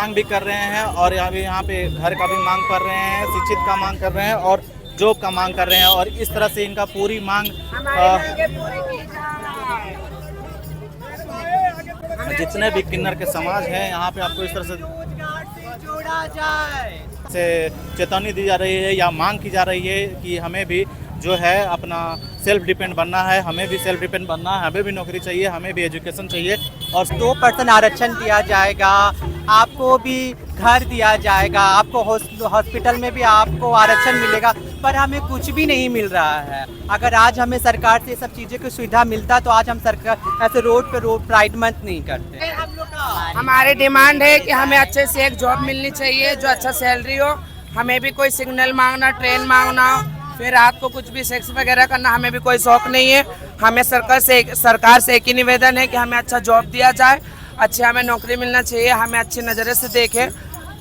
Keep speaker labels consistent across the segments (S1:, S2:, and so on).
S1: मांग भी कर रहे हैं और यहाँ पे घर का भी मांग कर रहे हैं, शिक्षित का मांग कर रहे हैं और जॉब का मांग कर रहे हैं। और इस तरह से इनका पूरी मांग जितने भी किन्नर के समाज हैं यहाँ पे आपको इस तरह से चेतावनी दी जा रही है या मांग की जा रही है कि हमें भी जो है अपना सेल्फ डिपेंड बनना है, हमें भी सेल्फ डिपेंड बनना है, हमें भी नौकरी चाहिए, हमें भी एजुकेशन चाहिए और
S2: 2% आरक्षण दिया जाएगा, आपको भी घर दिया जाएगा, आपको हॉस्पिटल में भी आपको आरक्षण मिलेगा, पर हमें कुछ भी नहीं मिल रहा है। अगर आज हमें सरकार से सब चीज़ों की सुविधा मिलता तो आज हम सरकार ऐसे रोड पे रोड प्राइड मंथ नहीं करते।
S3: हमारी डिमांड है कि हमें अच्छे से एक जॉब मिलनी चाहिए जो अच्छा सैलरी हो। हमें भी कोई सिग्नल मांगना, ट्रेन मांगना, फिर रात को कुछ भी सेक्स वगैरह करना हमें भी कोई शौक नहीं है। हमें सरकार से एक ही निवेदन है कि हमें अच्छा जॉब दिया जाए, अच्छे हमें नौकरी मिलना चाहिए, हमें अच्छी नज़र से देखे,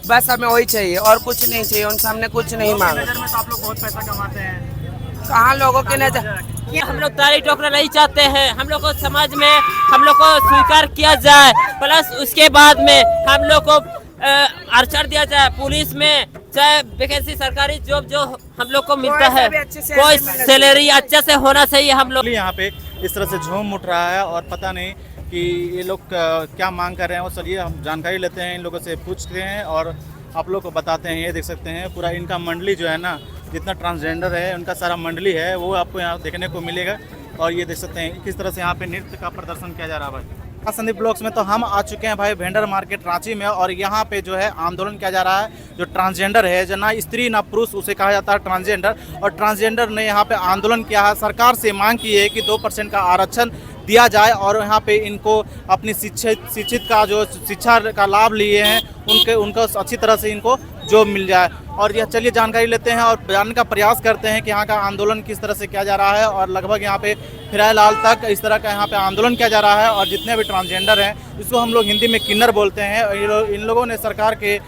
S3: बस हमें वही चाहिए और कुछ नहीं चाहिए। उनसे हमने कुछ नहीं मांगा।
S1: नजर में तो आप लोग बहुत पैसा कमाते हैं,
S3: कहाँ लोगों की नजर।
S4: हम लोग दाढ़ी टोकरा नहीं चाहते हैं, हम लोग को समाज में हम लोग को स्वीकार किया जाए, प्लस उसके बाद में हम लोग को आरक्षण दिया जाए, पुलिस में चाहे वैकेंसी सरकारी जॉब जो हम लोग को मिलता है, कोई सैलरी अच्छे से होना चाहिए। हम लोग
S1: यहाँ पे इस तरह से झूम उठ रहा है और पता नहीं कि ये लोग क्या मांग कर रहे हैं। और चलिए हम जानकारी लेते हैं, इन लोगों से पूछते हैं और आप लोग को बताते हैं। ये देख सकते हैं पूरा इनका मंडली जो है ना, जितना ट्रांसजेंडर है उनका सारा मंडली है वो आपको यहाँ देखने को मिलेगा। और ये देख सकते हैं किस तरह से यहाँ पे नृत्य का प्रदर्शन किया जा रहा है। भाई संदीप ब्लॉग्स में तो हम आ चुके हैं भाई भेंडर मार्केट रांची में, और यहाँ पे जो है आंदोलन किया जा रहा है। जो ट्रांसजेंडर है, जो ना स्त्री ना पुरुष, उसे कहा जाता है ट्रांसजेंडर, और ट्रांसजेंडर ने यहाँ पे आंदोलन किया है। सरकार से मांग की है कि 2% का आरक्षण दिया जाए और यहाँ पे इनको अपनी शिक्षित का जो शिक्षा का लाभ लिए हैं उनको अच्छी तरह से इनको जॉब मिल जाए। और यह चलिए जानकारी लेते हैं और जानने का प्रयास करते हैं कि यहाँ का आंदोलन किस तरह से किया जा रहा है। और लगभग यहाँ पे फिलहाल तक इस तरह का यहाँ पे आंदोलन किया जा रहा है। और जितने भी ट्रांसजेंडर हैं, इसको हम लोग हिंदी में किन्नर बोलते हैं, इन लोगों ने सरकार के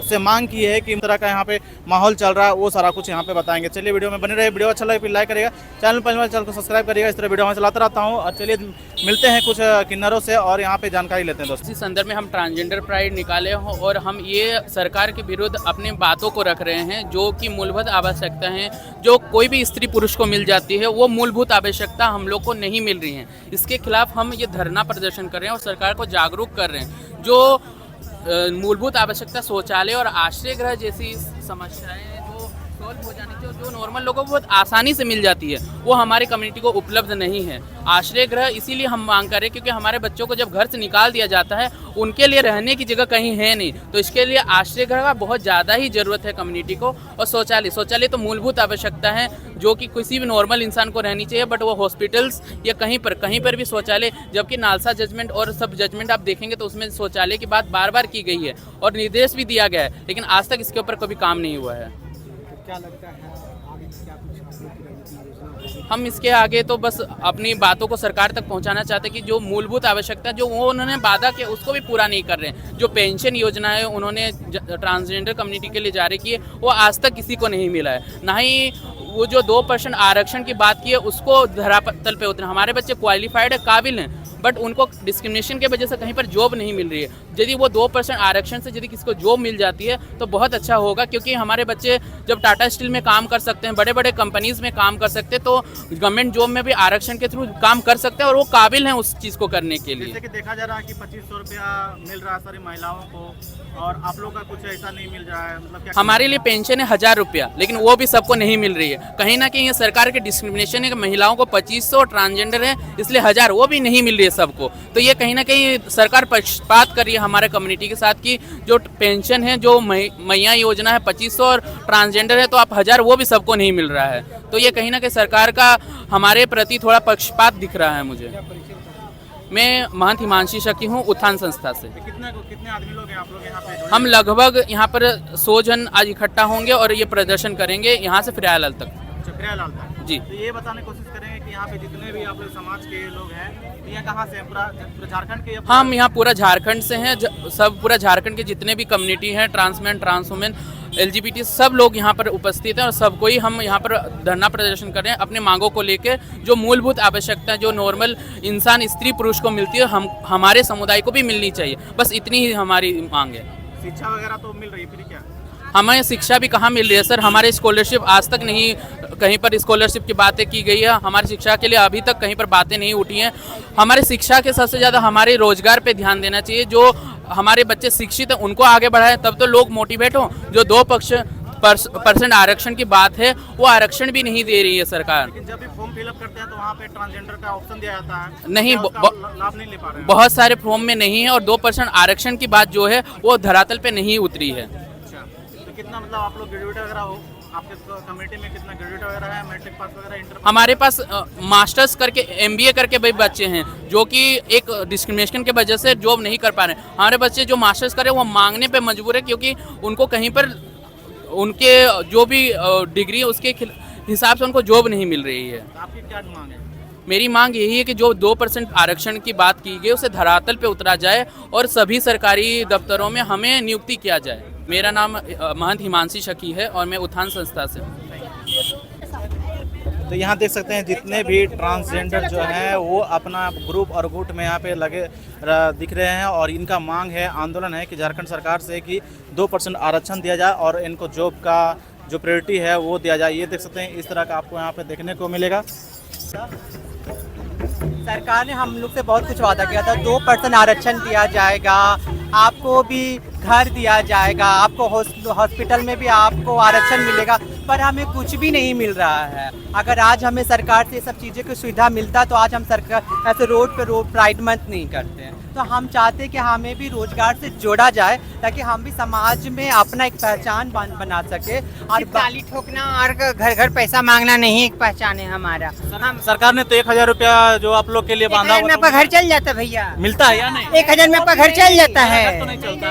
S1: से मांग की है कि इस तरह का यहाँ पे माहौल चल रहा है, वो सारा कुछ यहाँ पे बताएंगे। चलिए वीडियो में बने रहे, वीडियो अच्छा लगे फिर लाइक करिएगा, चैनल पर चैनल को सब्सक्राइब करिएगा। इस तरह वीडियो मैं चलाता रहता हूँ। और चलिए मिलते हैं कुछ किन्नरों से और यहाँ पे जानकारी लेते हैं दोस्तों।
S5: इसी संदर्भ में हम ट्रांसजेंडर प्राइड निकाले हों और हम ये सरकार के विरुद्ध अपनी बातों को रख रहे हैं, जो कि मूलभूत आवश्यकता है जो कोई भी स्त्री पुरुष को मिल जाती है, वो मूलभूत आवश्यकता हम लोग को नहीं मिल रही है। इसके खिलाफ हम ये धरना प्रदर्शन कर रहे हैं और सरकार को जागरूक कर रहे हैं। जो मूलभूत आवश्यकता शौचालय और आश्रय गृह जैसी समस्याएं जो सॉल्व हो जानी चाहिए, जो नॉर्मल लोगों को बहुत आसानी से मिल जाती है, वो हमारी कम्युनिटी को उपलब्ध नहीं है। आश्रय गृह इसीलिए हम मांग कर रहे हैं क्योंकि हमारे बच्चों को जब घर से निकाल दिया जाता है, उनके लिए रहने की जगह कहीं है नहीं, तो इसके लिए आश्रय गृह का बहुत ज़्यादा ही ज़रूरत है कम्युनिटी को। और शौचालय तो मूलभूत आवश्यकता है जो कि किसी भी नॉर्मल इंसान को रहनी चाहिए, बट वो हॉस्पिटल्स या कहीं पर भी शौचालय, जबकि नालसा जजमेंट और सब जजमेंट आप देखेंगे तो उसमें शौचालय की बात बार बार की गई है और निर्देश भी दिया गया है, लेकिन आज तक इसके ऊपर कभी काम नहीं हुआ है।
S2: क्या लगता है आगे क्या कुछ
S5: हम इसके आगे तो बस अपनी बातों को सरकार तक पहुंचाना चाहते हैं कि जो मूलभूत आवश्यकता जो वो उन्होंने वादा किया उसको भी पूरा नहीं कर रहे हैं। जो पेंशन योजना है उन्होंने ट्रांसजेंडर कम्युनिटी के लिए जारी की है, वो आज तक किसी को नहीं मिला है। ना ही वो जो 2% आरक्षण की बात की है उसको धरातल पे उतरना। हमारे बच्चे क्वालिफाइड है, काबिल हैं, बट उनको डिस्क्रिमिनेशन की वजह से कहीं पर जॉब नहीं मिल रही है। यदि वो 2% आरक्षण से यदि किसी को जॉब मिल जाती है तो बहुत अच्छा होगा, क्योंकि हमारे बच्चे जब टाटा स्टील में काम कर सकते हैं, बड़े बड़े कंपनीज में काम कर सकते हैं, तो गवर्नमेंट जॉब में भी आरक्षण के थ्रू काम कर सकते हैं और वो काबिल हैं उस चीज़ को करने के लिए।
S1: जैसे कि देखा जा रहा है कि 2500 रुपया मिल रहा है सारी महिलाओं को, और आप लोग का कुछ ऐसा नहीं मिल रहा है, मतलब क्या?
S5: हमारे लिए पेंशन है 1000 रुपया, लेकिन वो भी सबको नहीं मिल रही है। कहीं ना कहीं ये सरकार के डिस्क्रिमिनेशन है कि महिलाओं को 2500, ट्रांसजेंडर है इसलिए 1000, वो भी नहीं मिल रही है सबको। तो ये कहीं ना कहीं सरकार पक्षपात कर रही है हमारे कम्युनिटी के साथ कि जो पेंशन है, जो मैया योजना है 2500 और ट्रांसजेंडर है तो आप 1000, वो भी सबको नहीं मिल रहा है। तो ये कहीं ना कहीं सरकार का हमारे प्रति थोड़ा पक्षपात दिख रहा है मुझे। मैं महंत हिमांशी शक्ति हूँ, उत्थान संस्था से।
S1: कितने आदमी लोग हैं आप लोग यहाँ पे?
S5: हम लगभग यहाँ पर 100 जन आज इकट्ठा होंगे और ये प्रदर्शन करेंगे यहाँ से फिरायालाल तक।
S1: फिरायालाल तक
S5: जी।
S1: तो ये बताने की कोशिश करेंगे कि यहाँ पे जितने भी आप लोग समाज के लोग हैं, ये कहाँ से हैं? पूरा झारखंड के?
S5: हम यहाँ पूरा झारखंड से हैं, सब पूरा झारखंड के जितने भी कम्युनिटी हैं, ट्रांसमैन, ट्रांसवुमेन, LGBT सब लोग यहाँ पर उपस्थित हैं और सबको ही हम यहाँ पर धरना प्रदर्शन कर रहे हैं अपने मांगों को लेकर। जो मूलभूत आवश्यकताएं जो नॉर्मल इंसान स्त्री पुरुष को मिलती है हमारे समुदाय को भी मिलनी चाहिए, बस इतनी ही हमारी मांग है।
S1: शिक्षा वगैरह तो मिल रही है, फिर क्या?
S5: हमें शिक्षा भी कहाँ मिल रही है सर, हमारे स्कॉलरशिप आज तक नहीं कहीं पर स्कॉलरशिप की बातें की गई है, हमारी शिक्षा के लिए अभी तक कहीं पर बातें नहीं उठी हैं। हमारे शिक्षा के सबसे ज़्यादा हमारे रोजगार पे ध्यान देना चाहिए। जो हमारे बच्चे शिक्षित हैं उनको आगे बढ़ाएं, तब तो लोग मोटिवेट हों। जो 2% आरक्षण की बात है वो आरक्षण भी नहीं दे रही है सरकार।
S1: लेकिन जब भी फॉर्म फिलअप करते हैं तो वहाँ पे ट्रांसजेंडर का ऑप्शन दिया जाता है,
S5: नहीं,
S1: लाभ नहीं ले पा रहे हैं।
S5: बहुत सारे फॉर्म में नहीं है और 2% आरक्षण की बात जो है वो धरातल पे नहीं उतरी है।
S1: अच्छा, तो कितना मतलब आप लोग ग्रेजुएट वगैरह हो, आपके कम्युनिटी में कितना ग्रेजुएट वगैरह है, मैट्रिक पास वगैरह, इंटर पास?
S5: हमारे पास मास्टर्स करके MBA करके भाई बच्चे हैं जो कि एक डिस्क्रिमिनेशन के वजह से जॉब नहीं कर पा रहे हैं। हमारे बच्चे जो मास्टर्स कर रहे हैं वो मांगने पे मजबूर है, क्योंकि उनको कहीं पर उनके जो भी डिग्री है उसके हिसाब से उनको जॉब नहीं मिल रही है।
S1: तो आपकी क्या मांग है?
S5: मेरी मांग यही है कि जो 2% आरक्षण की बात की गई उसे धरातल पे उतरा जाए और सभी सरकारी दफ्तरों में हमें नियुक्ति किया जाए। मेरा नाम महंत हिमांशी शकी है और मैं उत्थान संस्था से हूँ।
S1: तो यहाँ देख सकते हैं जितने भी ट्रांसजेंडर जो हैं वो अपना ग्रुप और गुट में यहाँ पे लगे दिख रहे हैं और इनका मांग है, आंदोलन है कि झारखंड सरकार से कि 2% आरक्षण दिया जाए और इनको जॉब का जो प्रायोरिटी है वो दिया जाए। ये देख सकते हैं इस तरह का आपको यहाँ पे देखने को मिलेगा।
S2: सरकार ने हम लोग से बहुत कुछ वादा किया था, 2% आरक्षण दिया जाएगा, आपको भी घर दिया जाएगा, आपको हॉस्पिटल में भी आपको आरक्षण मिलेगा, पर हमें कुछ भी नहीं मिल रहा है। अगर आज हमें सरकार से सब चीज़ें की सुविधा मिलता तो आज हम सरकार ऐसे रोड पे रोड प्राइड मंथ नहीं करते हैं। तो हम चाहते हैं कि हमें भी रोजगार से जोड़ा जाए ताकि हम भी समाज में अपना एक पहचान बना सके। और
S6: ताली ठोकना और घर घर पैसा मांगना नहीं एक पहचान है हमारा। हम
S1: सरकार ने तो 1000 रुपया जो आप लोग के लिए बांधा
S6: 1000 में आपका घर चल जाता है भैया,
S1: मिलता है या नहीं?
S6: 1000 में आपका घर चल जाता है।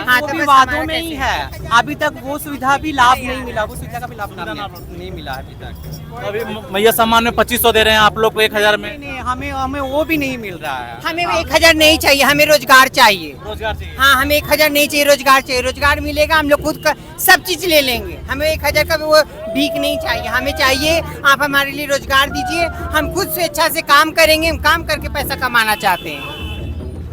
S2: हाँ, तो भी वादों में ही है, अभी तक वो सुविधा भी लाभ नहीं मिला, वो सुविधा का भी लाभ नहीं मिला अभी तक।
S1: अभी मैया सम्मान में 2500 दे रहे हैं, आप लोग को 1000 में
S2: नहीं, हमें वो भी नहीं मिल रहा है।
S6: हमें 1000 नहीं चाहिए, हमें रोजगार चाहिए।
S1: रोजगार चाहिए।
S6: हाँ, हमें 1000 नहीं चाहिए, रोजगार चाहिए। रोजगार मिलेगा हम लोग खुद का सब चीज ले लेंगे। हमें 1000 का वो भीख नहीं चाहिए, हमें चाहिए आप हमारे लिए रोजगार दीजिए, हम खुद स्वेच्छा से काम करेंगे, हम काम करके पैसा कमाना चाहते हैं।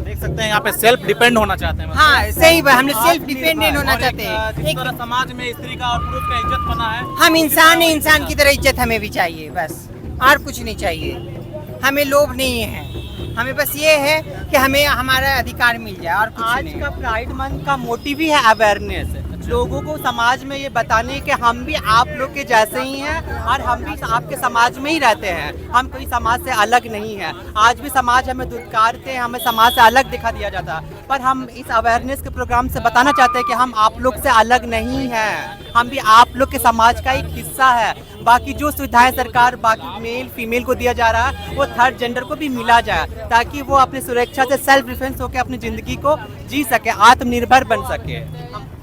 S1: देख सकते हैं यहाँ पे सेल्फ डिपेंड होना चाहते हैं।
S6: हाँ सही बात, हम लोग सेल्फ डिपेंडेंट होना चाहते हैं।
S1: जिस तरह समाज में स्त्री का और पुरुष का इज्जत बना है,
S6: हम इंसान है, इंसान की तरह इज्जत हमें भी चाहिए, बस और कुछ नहीं चाहिए। हमें लोभ नहीं है, हमें बस ये है कि हमें हमारा अधिकार मिल जाए और कुछ
S2: आज
S6: नहीं।
S2: का प्राइड मंथ का मोटिव ही है अवेयरनेस, लोगों को समाज में ये बताने कि हम भी आप लोग के जैसे ही हैं और हम भी आपके समाज में ही रहते हैं, हम कोई समाज से अलग नहीं है। आज भी समाज हमें दुत्कारते हैं, हमें समाज से अलग दिखा दिया जाता है, पर हम इस अवेयरनेस के प्रोग्राम से बताना चाहते हैं कि हम आप लोग से अलग नहीं हैं, हम भी आप लोग के समाज का एक हिस्सा है। बाकी जो सुविधाएं सरकार बाकी मेल फीमेल को दिया जा रहा है वो थर्ड जेंडर को भी मिला जाए ताकि वो अपनी सुरक्षा से सेल्फ डिफेंस होकर अपनी जिंदगी को जी सके, आत्मनिर्भर बन सके।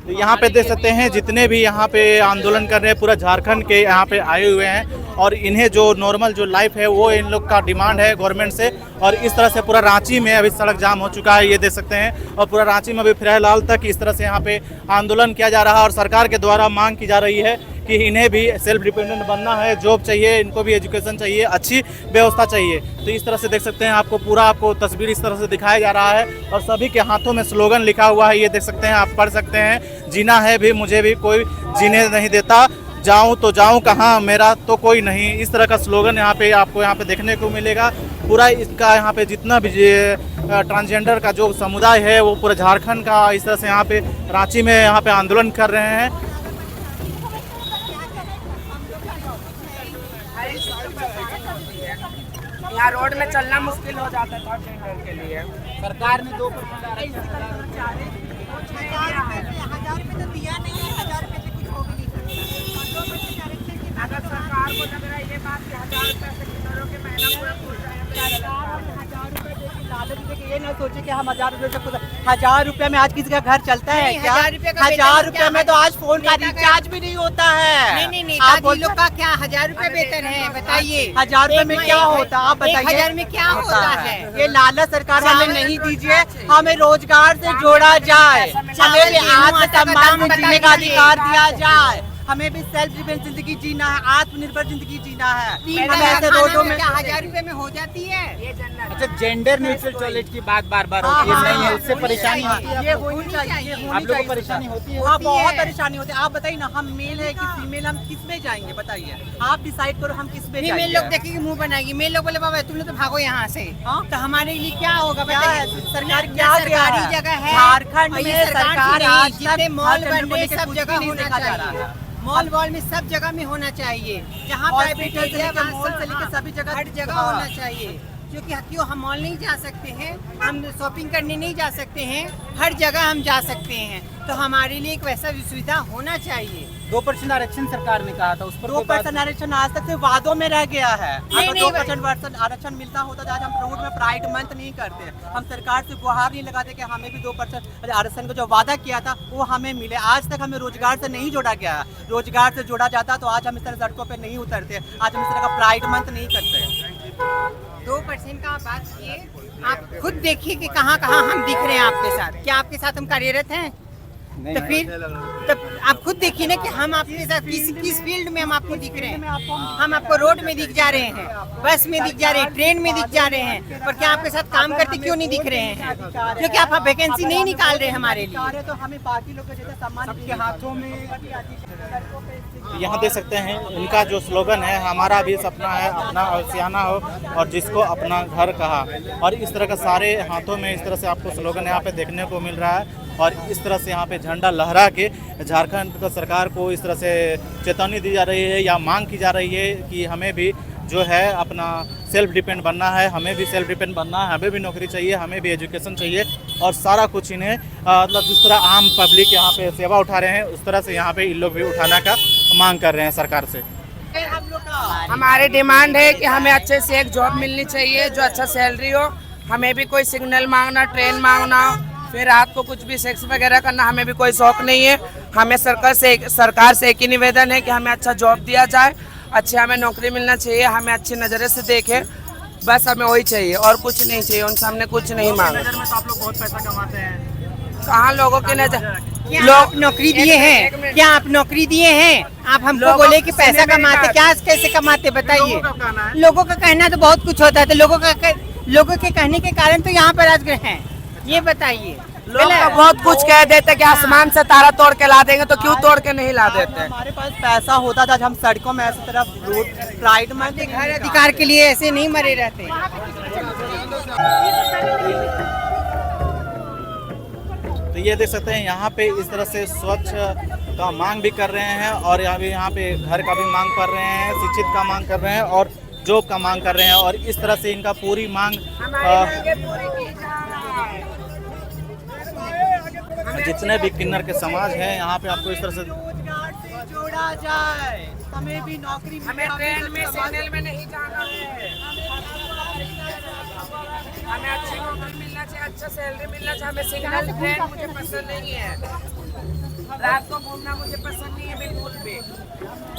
S1: तो यहाँ पे देख सकते हैं जितने भी यहाँ पे आंदोलन कर रहे हैं पूरा झारखंड के यहाँ पे आए हुए हैं और इन्हें जो नॉर्मल जो लाइफ है वो इन लोग का डिमांड है गवर्नमेंट से। और इस तरह से पूरा रांची में अभी सड़क जाम हो चुका है, ये देख सकते हैं, और पूरा रांची में अभी फिलहाल तक इस तरह से यहाँ पे आंदोलन किया जा रहा है और सरकार के द्वारा मांग की जा रही है कि इन्हें भी सेल्फ डिपेंडेंट बनना है, जॉब चाहिए, इनको भी एजुकेशन चाहिए, अच्छी व्यवस्था चाहिए। तो इस तरह से देख सकते हैं आपको तस्वीर इस तरह से दिखाया जा रहा है और सभी के हाथों में स्लोगन लिखा हुआ है, ये देख सकते हैं, आप पढ़ सकते हैं। जीना है भी मुझे भी कोई जीने नहीं देता, जाऊं तो जाऊं कहाँ, मेरा तो कोई नहीं। इस तरह का स्लोगन आपको यहाँ पे देखने को मिलेगा। पूरा इसका यहाँ पे जितना भी ट्रांसजेंडर का जो समुदाय है वो पूरा झारखंड का इस तरह से यहाँ पे रांची में यहाँ पे आंदोलन कर रहे हैं।
S3: यहाँ रोड में चलना मुश्किल हो जाता है थर्ड जेंडर के लिए।
S1: सरकार ने 2%
S3: अगर सरकार को लग रहा है ये बात कि 1000 रुपये से किसानों के महीना पूरा पूछ रहे हैं,
S2: ये ना सोचे कि हम 1000 रुपए से 1000 रुपए में आज किसी का घर चलता है क्या? 1000 रुपए में तो आज फोन का रिचार्ज भी नहीं होता है।
S6: नहीं,
S2: आप
S6: दादी लोग का क्या 1000 रुपए वेतन है बताइए?
S2: 1000 रुपए में क्या होता है आप बताइए?
S6: 1000 में क्या होता है?
S2: ये लालच सरकार हमें नहीं दीजिए, हमें रोजगार से जोड़ा जाए, हमें भी आत्मसम्मान में जीने का अधिकार दिया जाए। हमें भी सेल्फ डिपेंडेंट जिंदगी जीना है, आत्मनिर्भर जिंदगी जीना है।
S6: तीन
S2: हम ऐसे
S6: खाना
S2: रोडों
S6: में
S2: में
S6: क्या 1000 रुपए में हो जाती है?
S7: अच्छा, जेंडर न्यूट्रल टॉयलेट की बात बार बार होती है,
S2: हाँ,
S7: नहीं है,
S2: हाँ,
S7: उससे परेशानी होती है।
S2: ये होनी चाहिए,
S7: आप लोगों को परेशानी होती है?
S2: हाँ, बहुत परेशानी होती है। आप बताइए ना, हम मेल है कि फीमेल, हम किस में जाएंगे बताइए, आप डिसाइड करो हम किस में
S6: फीमेल
S2: जाएंगे।
S6: लोग देखेंगे मुंह बनाएगी, मेल लोग बोले बाबा तुम लोग तो भागो यहाँ से।
S2: हाँ?
S6: तो हमारे लिए क्या होगा
S2: क्या है?
S6: बताइए?
S2: सरकार
S6: ना
S2: क्या
S6: सरकारी
S2: है?
S6: जगह है,
S2: झारखंड
S6: और ये
S2: में
S6: सरकार
S2: सरकार
S6: की
S2: आज
S6: नहीं, जितने
S2: तक
S6: मॉल
S2: हर जगह
S6: बन
S2: को
S6: रहे
S2: लेके
S6: सब
S2: कुछ
S6: जगह
S2: भी नहीं
S6: होना
S2: देखा जा
S6: चाहिए।
S2: रहा है।
S6: मॉल वॉल में सब जगह में होना चाहिए, जहाँ
S2: हॉस्पिटल
S6: प्राइवेट
S2: से लेके
S6: एरिया
S2: मॉल से लेके सभी जगह
S6: हर जगह
S2: हाँ।
S6: होना चाहिए। क्योंकि क्यों हम मॉल नहीं जा सकते हैं, हम शॉपिंग करने नहीं जा सकते हैं, हर जगह हम जा सकते हैं। तो हमारे लिए एक वैसा सुविधा होना चाहिए।
S7: 2% आरक्षण सरकार ने कहा था, उस पर कोई बात
S2: 2% आरक्षण आज तक से वादों में रह गया है।
S6: नहीं,
S2: अगर
S6: नहीं,
S2: 2% आरक्षण मिलता होता तो आज हम रोड में प्राइड मंथ नहीं करते, हम सरकार से गुहार नहीं लगाते कि हमें भी 2% आरक्षण का जो वादा किया था वो हमें मिले। आज तक हमें रोजगार से नहीं जोड़ा गया है, रोजगार से जोड़ा जाता तो आज हम इस तरह सड़कों पे नहीं उतरते, आज हम इस तरह का प्राइड मंथ नहीं करते।
S6: 2% का आप बात किए, आप खुद देखिए कि कहाँ कहाँ हम दिख रहे हैं आपके साथ। क्या आपके साथ हम कार्यरत हैं? तो फिर तो आप खुद देखिए ना कि हम आपके साथ किस फील्ड में हम आपको दिख रहे हैं। हम आपको रोड में दिख जा रहे हैं, बस में दिख जा रहे हैं, ट्रेन में दिख जा रहे हैं, पर क्या आपके साथ काम करते क्यों नहीं दिख रहे हैं? क्योंकि आप वैकेंसी नहीं निकाल रहे हमारे लिए।
S2: तो हमें बाकी लोग जैसे सम्मान
S7: सबके हाथों में।
S1: यहाँ देख सकते हैं इनका जो स्लोगन है, हमारा भी सपना है अपना और सियाना हो और जिसको अपना घर कहा। और इस तरह का सारे हाथों में इस तरह से आपको स्लोगन यहाँ पे देखने को मिल रहा है। और इस तरह से यहाँ पे झंडा लहरा के झारखंड का सरकार को इस तरह से चेतावनी दी जा रही है या मांग की जा रही है कि हमें भी जो है अपना सेल्फ डिपेंड बनना है, हमें भी सेल्फ डिपेंड बनना है, हमें भी नौकरी चाहिए, हमें भी एजुकेशन चाहिए। और सारा कुछ इन्हें मतलब जिस तरह आम पब्लिक यहाँ पे सेवा उठा रहे हैं उस तरह से यहाँ पे इन लोग भी उठाने का मांग कर रहे हैं सरकार से।
S3: हमारी डिमांड है कि हमें अच्छे से एक जॉब मिलनी चाहिए जो अच्छा सैलरी हो। हमें भी कोई सिग्नल मांगना, ट्रेन मांगना, फिर रात को कुछ भी सेक्स वगैरह करना हमें भी कोई शौक नहीं है। हमें सरकार से एक ही निवेदन है कि हमें अच्छा जॉब दिया जाए, अच्छे हमें नौकरी मिलना चाहिए, हमें अच्छी नज़र से देखे, बस हमें वही चाहिए और कुछ नहीं चाहिए। उनसे हमने कुछ नहीं मांगा।
S1: नज़र में तो आप लोग बहुत पैसा कमाते हैं,
S3: कहाँ लोगों की नजर?
S6: क्या आप नौकरी दिए हैं? क्या आप नौकरी दिए हैं? आप हमको बोले कि पैसा कमाते, क्या कैसे कमाते बताइए? लोगों का कहना तो बहुत कुछ होता है, तो लोगों के कहने के कारण तो यहाँ पर आज गए हैं। ये बताइए,
S3: लोग तो बहुत कुछ कह देते कि आसमान से तारा तोड़ के ला देंगे, तो क्यों तोड़ के नहीं ला देते?
S2: हमारे पास पैसा होता था, हम सड़कों में ऐसी तरफ रोड प्राइड मंथ
S6: घर अधिकार के लिए ऐसे नहीं मरे रहते।
S1: तो ये देख सकते हैं यहाँ पे इस तरह से स्वच्छ का मांग भी कर रहे हैं और यहाँ पे घर का भी मांग कर रहे हैं, शिक्षित का मांग कर रहे हैं और जॉब का मांग कर रहे हैं। और इस तरह से इनका पूरी मांग जितने भी किन्नर के समाज हैं यहाँ पे आपको इस तरह से
S2: रोजगार से जोड़ा जाए, हमें भी नौकरी मिले,
S3: हमें ट्रेन में सिग्नल में नहीं जाना है, हमें अच्छी नौकरी मिलना चाहिए, अच्छा सैलरी मिलना चाहिए। हमें सिग्नल ट्रेन मुझे पसंद नहीं है, रात को घूमना मुझे पसंद नहीं है बिल्कुल भी।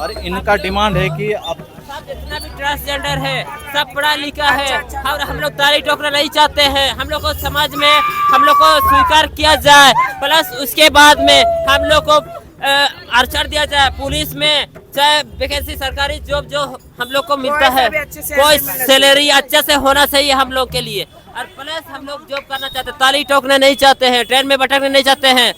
S1: और इनका डिमांड है कि अब
S4: सब जितना भी ट्रांसजेंडर है सब पढ़ा लिखा है और हम लोग ताली टोकरा नहीं चाहते हैं। हम लोग को समाज में हम लोग को स्वीकार किया जाए, प्लस उसके बाद में हम लोग को आरक्षण दिया जाए पुलिस में, चाहे वैकेंसी सरकारी जॉब जो हम लोग को मिलता है कोई सैलरी अच्छे से होना चाहिए हम लोग के लिए। और प्लस हम लोग जॉब करना चाहते हैं, ताली टोकना नहीं चाहते हैं, ट्रेन में भटकना नहीं चाहते हैं।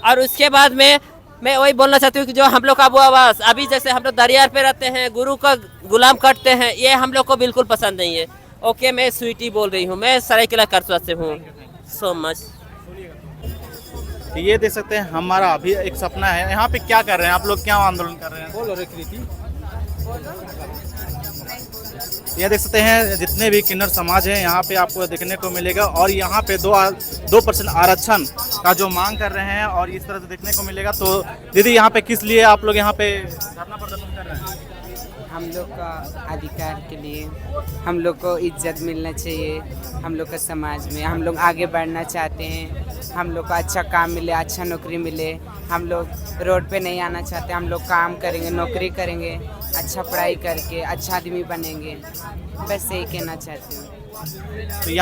S4: और उसके बाद में मैं वही बोलना चाहती हूँ कि जो हम लोग का आवास अभी जैसे हम लोग दरियार पे रहते हैं, गुरु का गुलाम करते हैं, ये हम लोग को बिल्कुल पसंद नहीं है। ओके, मैं स्वीटी बोल रही हूँ, मैं सरायकेला करसोग से हूँ। So much.
S1: ये देख सकते हैं हमारा अभी एक सपना है। यहाँ पे क्या कर रहे हैं आप लोग, क्या आंदोलन कर रहे हैं?
S7: बोलो रे कृति।
S1: ये देख सकते हैं जितने भी किन्नर समाज हैं यहाँ पे आपको देखने को मिलेगा। और यहाँ पे 2% आरक्षण का जो मांग कर रहे हैं और इस तरह से देखने को मिलेगा। तो दीदी यहाँ पे किस लिए आप लोग यहाँ पे धरना प्रदर्शन कर रहे हैं?
S8: हम लोग का अधिकार के लिए, हम लोग को इज्जत मिलना चाहिए, हम लोग का समाज में हम लोग आगे बढ़ना चाहते हैं, हम लोग को अच्छा काम मिले, अच्छा नौकरी मिले। हम लोग रोड पे नहीं आना चाहते, हम लोग काम करेंगे, नौकरी करेंगे, अच्छा पढ़ाई करके अच्छा आदमी बनेंगे, बस यही कहना चाहती हूँ।
S1: तो यहाँ